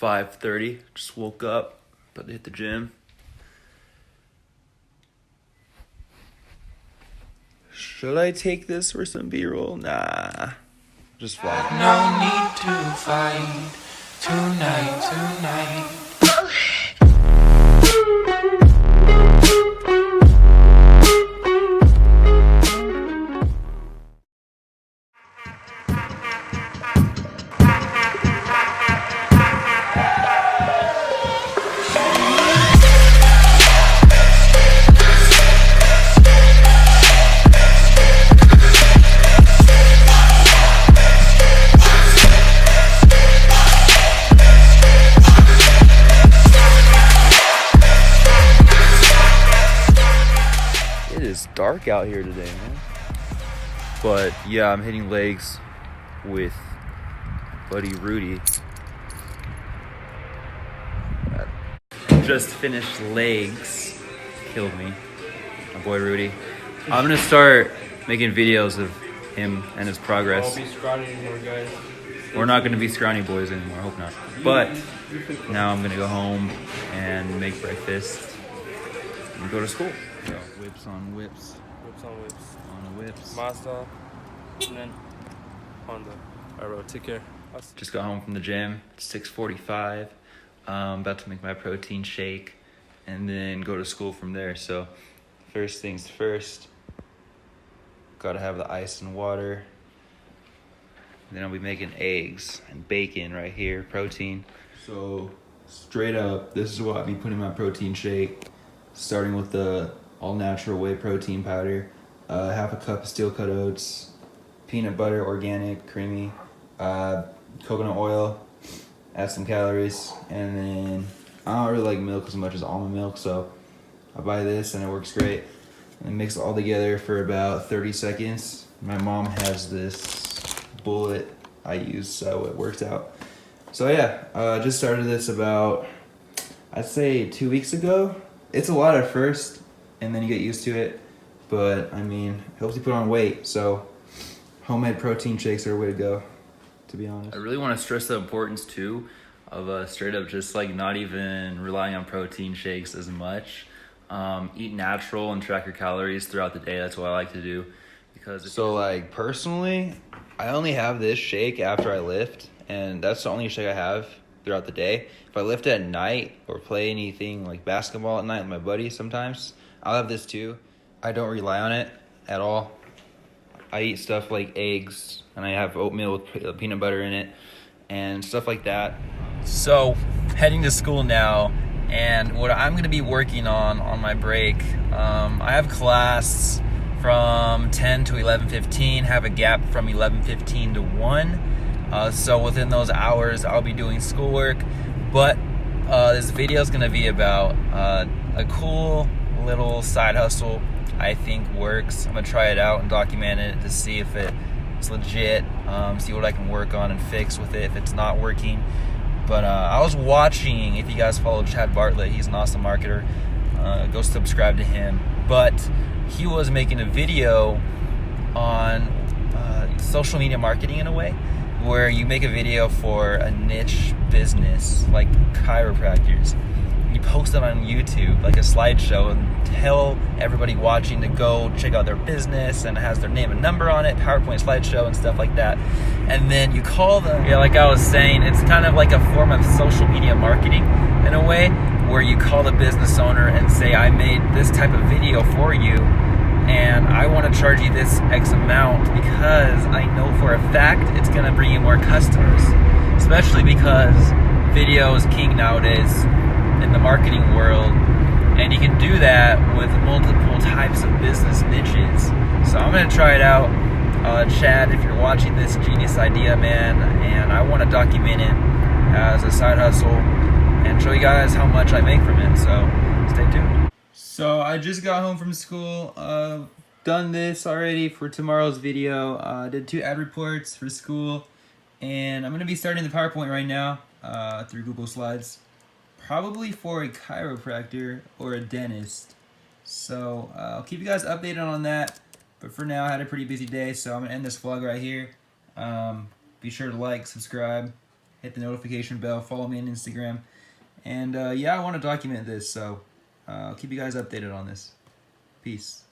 5:30. Just woke up, about to hit the gym. Should I take this for some B-roll? Nah. Just vlog. No need to fight tonight. Dark out here today, man. But yeah, I'm hitting legs with buddy Rudy. Just finished legs. Killed me. My boy Rudy. I'm gonna start making videos of him and his progress. Won't be scrawny anymore, guys. We're not gonna be scrawny boys anymore, I hope not. But now I'm gonna go home and make breakfast and go to school. So, whips on whips. Whips on whips. On whips. Mazda. And then Honda. Alright, bro. Take care. Just got home from the gym. It's 6:45. About to make my protein shake and then go to school from there. So first things first, gotta have the ice and water. Then I'll be making eggs and bacon right here, protein. So straight up, this is what I'll be putting in my protein shake. Starting with the all-natural whey protein powder, half a cup of steel-cut oats, peanut butter, organic, creamy, coconut oil, add some calories, and then I don't really like milk as much as almond milk, so I buy this and it works great. And mix it all together for about 30 seconds. My mom has this bullet I use, so it works out. So yeah, I just started this about, I'd say 2 weeks ago. It's a lot at first, and then you get used to it, but I mean, it helps you put on weight, so homemade protein shakes are a way to go, to be honest. I really want to stress the importance too of straight up just like not even relying on protein shakes as much. Eat natural and track your calories throughout the day. That's what I like to do. Because so like personally, I only have this shake after I lift, and that's the only shake I have throughout the day. If I lift at night or play anything like basketball at night with my buddy sometimes, I'll have this too. I don't rely on it at all. I eat stuff like eggs, and I have oatmeal with peanut butter in it and stuff like that. So heading to school now, and what I'm going to be working on my break, I have class from 10 to 11:15, have a gap from 11:15 to 1. So within those hours, I'll be doing schoolwork. But this video is going to be about a cool little side hustle I think works. I'm going to try it out and document it to see if it's legit, see what I can work on and fix with it if it's not working. But I was watching, if you guys follow Chad Bartlett, he's an awesome marketer. Go subscribe to him. But he was making a video on social media marketing in a way, where you make a video for a niche business like chiropractors. You post it on YouTube like a slideshow and tell everybody watching to go check out their business, and it has their name and number on it, PowerPoint slideshow and stuff like that. And then you call them. Yeah, like I was saying, it's kind of like a form of social media marketing in a way, where you call the business owner and say, I made this type of video for you, and I want to charge you this X amount because I know for a fact it's going to bring you more customers. Especially because video is king nowadays in the marketing world, and you can do that with multiple types of business niches. So I'm going to try it out. Chad, if you're watching this genius idea, man, and I want to document it as a side hustle and show you guys how much I make from it, so stay tuned. So I just got home from school, done this already for tomorrow's video, did 2 ad reports for school, and I'm going to be starting the PowerPoint right now through Google Slides, probably for a chiropractor or a dentist. So I'll keep you guys updated on that, but for now I had a pretty busy day, so I'm going to end this vlog right here. Be sure to like, subscribe, hit the notification bell, follow me on Instagram. And yeah, I want to document this, so I'll keep you guys updated on this. Peace.